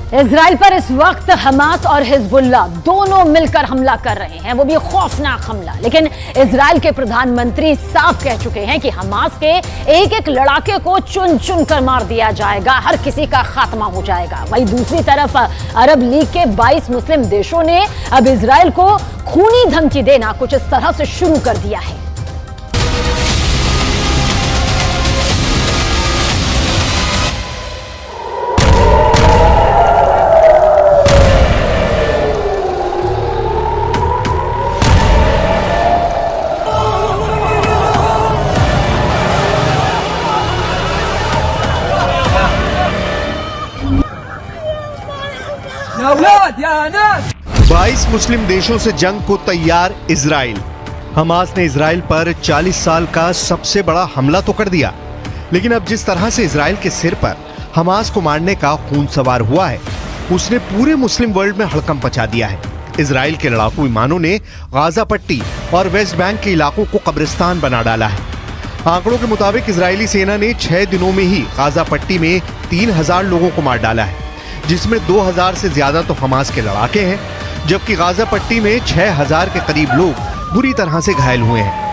Israel पर इस वक्त हमास और हिजबुल्लाह दोनों मिलकर हमला कर रहे हैं, वो भी खौफनाक हमला। लेकिन इजराइल के प्रधानमंत्री साफ कह चुके हैं कि हमास के एक एक लड़ाके को चुन चुन कर मार दिया जाएगा, हर किसी का खात्मा हो जाएगा। वहीं दूसरी तरफ अरब लीग के 22 मुस्लिम देशों ने अब इजराइल को खूनी धमकी देना कुछ इस तरह से शुरू कर दिया है। या 22 मुस्लिम देशों से जंग को तैयार इजराइल। हमास ने इजराइल पर 40 साल का सबसे बड़ा हमला तो कर दिया, लेकिन अब जिस तरह से इजराइल के सिर पर हमास को मारने का खून सवार हुआ है, उसने पूरे मुस्लिम वर्ल्ड में हड़कंप मचा दिया है। इजराइल के लड़ाकू विमानों ने गाजा पट्टी और वेस्ट बैंक के इलाकों को कब्रिस्तान बना डाला है। आंकड़ों के मुताबिक इजरायली सेना ने 6 दिनों में ही गाजा पट्टी में 3000 लोगों को मार डाला है, जिसमें 2000 से ज्यादा तो हमास के लड़ाके हैं, जबकि गाजा पट्टी में 6000 के करीब लोग बुरी तरह से घायल हुए हैं।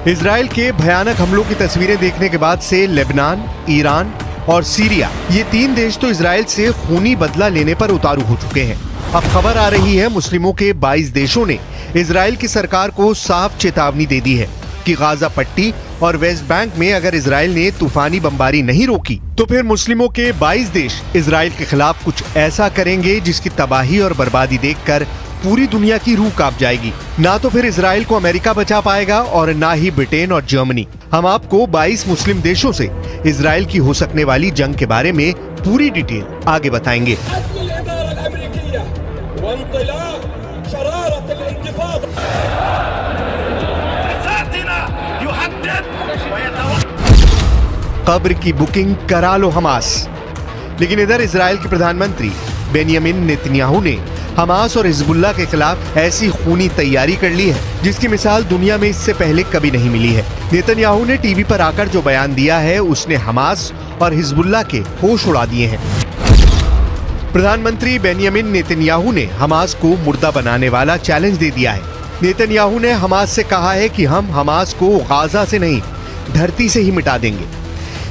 इजराइल के भयानक हमलों की तस्वीरें देखने के बाद से लेबनान, ईरान और सीरिया, ये 3 देश तो इजराइल से खूनी बदला लेने पर उतारू हो चुके हैं। अब खबर आ रही है मुस्लिमों के 22 देशों ने इजराइल की सरकार को साफ चेतावनी दे दी है कि गाजा पट्टी और वेस्ट बैंक में अगर इजराइल ने तूफानी बमबारी नहीं रोकी तो फिर मुस्लिमों के 22 देश इजराइल के खिलाफ कुछ ऐसा करेंगे जिसकी तबाही और बर्बादी देखकर पूरी दुनिया की रूह कांप जाएगी। ना तो फिर इजराइल को अमेरिका बचा पाएगा और ना ही ब्रिटेन और जर्मनी। हम आपको 22 मुस्लिम देशों से इजराइल की हो सकने वाली जंग के बारे में पूरी डिटेल आगे बताएंगे। कब्र की बुकिंग करा लो हमास। लेकिन इधर इजराइल के प्रधानमंत्री बेनियामिन नेतन्याहू ने हमास और हिजबुल्लाह के खिलाफ ऐसी खूनी तैयारी कर ली है जिसकी मिसाल दुनिया में इससे पहले कभी नहीं मिली है। नेतन्याहू ने टीवी पर आकर जो बयान दिया है, उसने हमास और हिजबुल्लाह के होश उड़ा दिए हैं। प्रधानमंत्री बेनियामिन नेतन्याहू ने हमास को मुर्दा बनाने वाला चैलेंज दे दिया है। नेतन्याहू ने हमास से कहा है कि हम हमास को गाजा से नहीं, धरती से ही मिटा देंगे।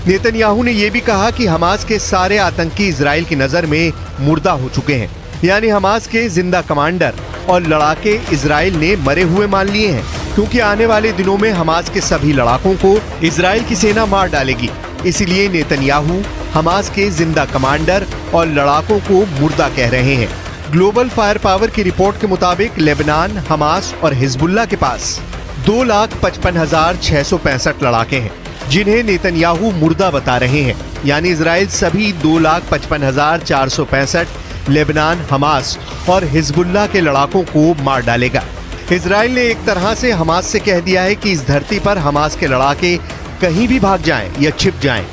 नेतन्याहू ने यह भी कहा कि हमास के सारे आतंकी इजराइल की नजर में मुर्दा हो चुके हैं, यानी हमास के जिंदा कमांडर और लड़ाके इजराइल ने मरे हुए मान लिए हैं, क्योंकि आने वाले दिनों में हमास के सभी लड़ाकों को इजराइल की सेना मार डालेगी। इसीलिए नेतन्याहू हमास के जिंदा कमांडर और लड़ाकों को मुर्दा कह रहे हैं। ग्लोबल फायर पावर की रिपोर्ट के मुताबिक लेबनान, हमास और हिजबुल्लाह के पास 2,55,665 लड़ाके हैं, जिन्हें नेतन्याहू मुर्दा बता रहे हैं। यानी इजराइल सभी 2,55,465 लेबनान, हमास और हिजबुल्लाह के लड़ाकों को मार डालेगा। इजराइल ने एक तरह से हमास से कह दिया है कि इस धरती पर हमास के लड़ाके कहीं भी भाग जाएं या छिप जाएं,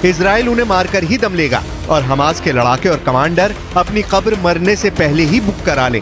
इजराइल उन्हें मारकर ही दम लेगा और हमास के लड़ाके और कमांडर अपनी कब्र मरने से पहले ही बुक करा लें।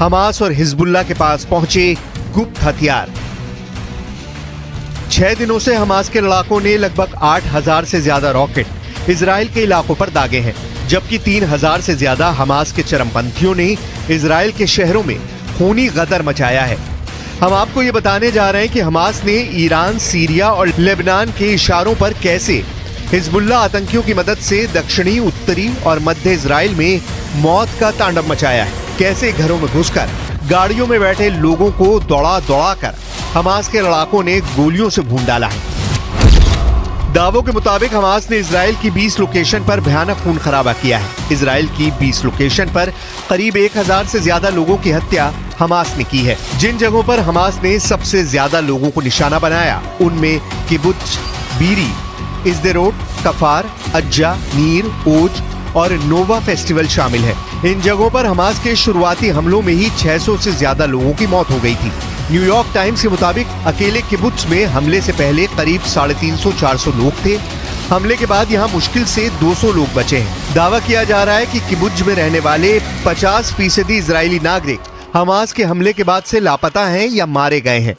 हमास और हिजबुल्लाह के पास पहुंचे गुप्त हथियार। 6 दिनों से हमास के लड़ाकों ने लगभग 8000 से ज्यादा रॉकेट इजराइल के इलाकों पर दागे हैं, जबकि 3000 से ज्यादा हमास के चरमपंथियों ने इजराइल के शहरों में खूनी गदर मचाया है। हम आपको ये बताने जा रहे हैं कि हमास ने ईरान, सीरिया और लेबनान के इशारों पर कैसे हिजबुल्लाह आतंकियों की मदद से दक्षिणी, उत्तरी और मध्य इजराइल में मौत का तांडव मचाया है। कैसे घरों में घुसकर गाड़ियों में बैठे लोगों को दौड़ा दौड़ा कर हमास के लड़ाकों ने गोलियों से भून डाला है। दावों के मुताबिक हमास ने इजराइल की 20 लोकेशन पर भयानक खून खराबा किया है। इजराइल की 20 लोकेशन पर करीब 1000 से ज्यादा लोगों की हत्या हमास ने की है। जिन जगहों पर हमास ने सबसे ज्यादा लोगों को निशाना बनाया उनमें किबुत्ज, बीरी, इस्देरोट, कफार, अज्जा, नीर, ओज और नोवा फेस्टिवल शामिल है। इन जगहों पर हमास के शुरुआती हमलों में ही 600 से ज्यादा लोगों की मौत हो गई थी। न्यूयॉर्क टाइम्स के मुताबिक अकेले किबुत्ज में हमले से पहले करीब 350-400 लोग थे। हमले के बाद यहां मुश्किल से 200 लोग बचे हैं। दावा किया जा रहा है कि किबुत्ज में रहने वाले 50% इजरायली नागरिक हमास के हमले के बाद से लापता हैं या मारे गए हैं।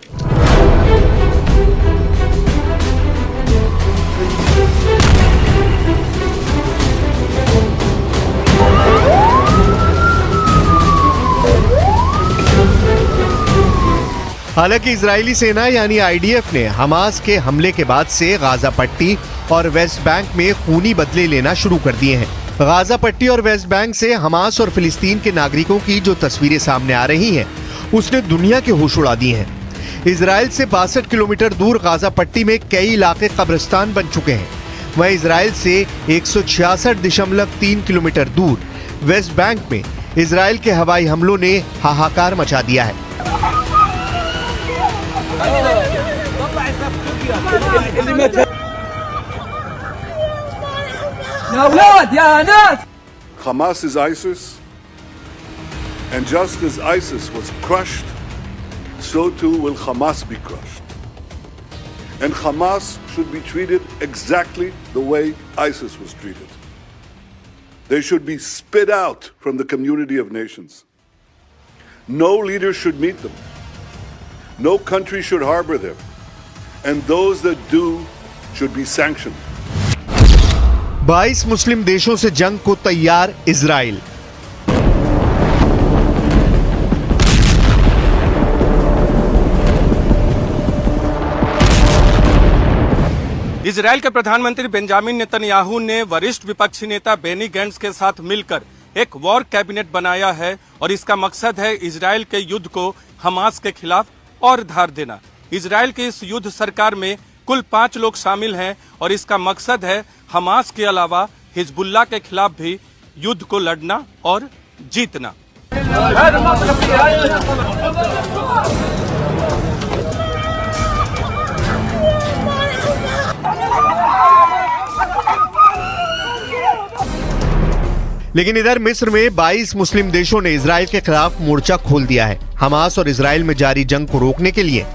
हालांकि इजरायली सेना यानी आईडीएफ ने हमास के हमले के बाद से गाजा पट्टी और वेस्ट बैंक में खूनी बदले लेना शुरू कर दिए हैं। गाजा पट्टी और वेस्ट बैंक से हमास और फिलिस्तीन के नागरिकों की जो तस्वीरें सामने आ रही हैं, उसने दुनिया के होश उड़ा दिए हैं। इजराइल से 62 किलोमीटर दूर गाजा पट्टी में कई इलाके कब्रिस्तान बन चुके हैं। वहीं इजराइल से 166.3 किलोमीटर दूर वेस्ट बैंक में इजराइल के हवाई हमलों ने हाहाकार मचा दिया है। Hamas is ISIS, and just as ISIS was crushed, so too will Hamas be crushed. And Hamas should be treated exactly the way ISIS was treated. They should be spit out from the community of nations. No leader should meet them. No country should harbor them. And those that do should be sanctioned. 22 मुस्लिम देशों से जंग को तैयार Israel. Israel के प्रधानमंत्री Benjamin Netanyahu ने वरिष्ठ विपक्षी नेता बेनी गैंट्स के साथ मिलकर एक वॉर कैबिनेट बनाया है और इसका मकसद है इजराइल के युद्ध को हमास के खिलाफ और धार देना। इजराइल के इस युद्ध सरकार में कुल 5 लोग शामिल हैं और इसका मकसद है हमास के अलावा हिजबुल्लाह के खिलाफ भी युद्ध को लड़ना और जीतना। लेकिन इधर मिस्र में 22 मुस्लिम देशों ने इजराइल के खिलाफ मोर्चा खोल दिया है। हमास और इजराइल में जारी जंग को रोकने के लिए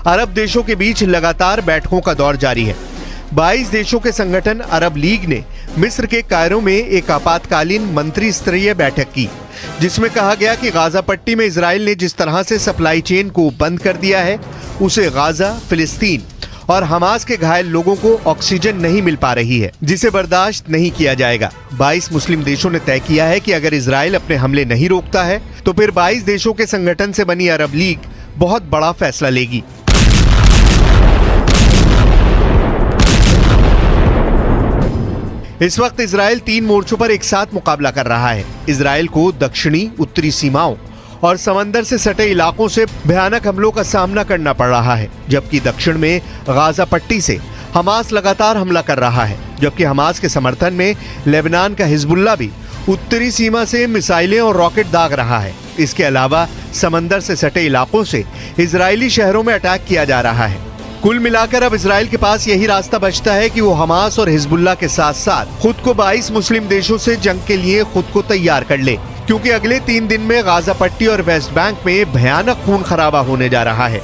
अरब देशों के बीच लगातार बैठकों का दौर जारी है। 22 देशों के संगठन अरब लीग ने मिस्र के कायरो में एक आपातकालीन मंत्री स्तरीय बैठक की, जिसमें कहा गया कि गाजा पट्टी में इजराइल ने जिस तरह से सप्लाई चेन को बंद कर दिया है, उसे गाजा, फिलिस्तीन और हमास के घायल लोगों को ऑक्सीजन नहीं मिल पा रही है, जिसे बर्दाश्त नहीं किया जाएगा। 22 मुस्लिम देशों ने तय किया है कि अगर इजराइल अपने हमले नहीं रोकता है तो फिर 22 देशों के संगठन से बनी अरब लीग बहुत बड़ा फैसला लेगी। इस वक्त इजराइल 3 मोर्चों पर एक साथ मुकाबला कर रहा है। इजराइल को दक्षिणी, उत्तरी सीमाओं और समंदर से सटे इलाकों से भयानक हमलों का सामना करना पड़ रहा है, जबकि दक्षिण में गाजा पट्टी से हमास लगातार हमला कर रहा है, जबकि हमास के समर्थन में लेबनान का हिजबुल्लाह भी उत्तरी सीमा से मिसाइलें और रॉकेट दाग रहा है। इसके अलावा समंदर से सटे इलाकों से इजरायली शहरों में अटैक किया जा रहा है। कुल मिलाकर अब इजराइल के पास यही रास्ता बचता है कि वो हमास और हिजबुल्लाह के साथ साथ खुद को 22 मुस्लिम देशों से जंग के लिए खुद को तैयार कर ले, क्योंकि अगले 3 दिन में गाजा पट्टी और वेस्ट बैंक में भयानक खून खराबा होने जा रहा है।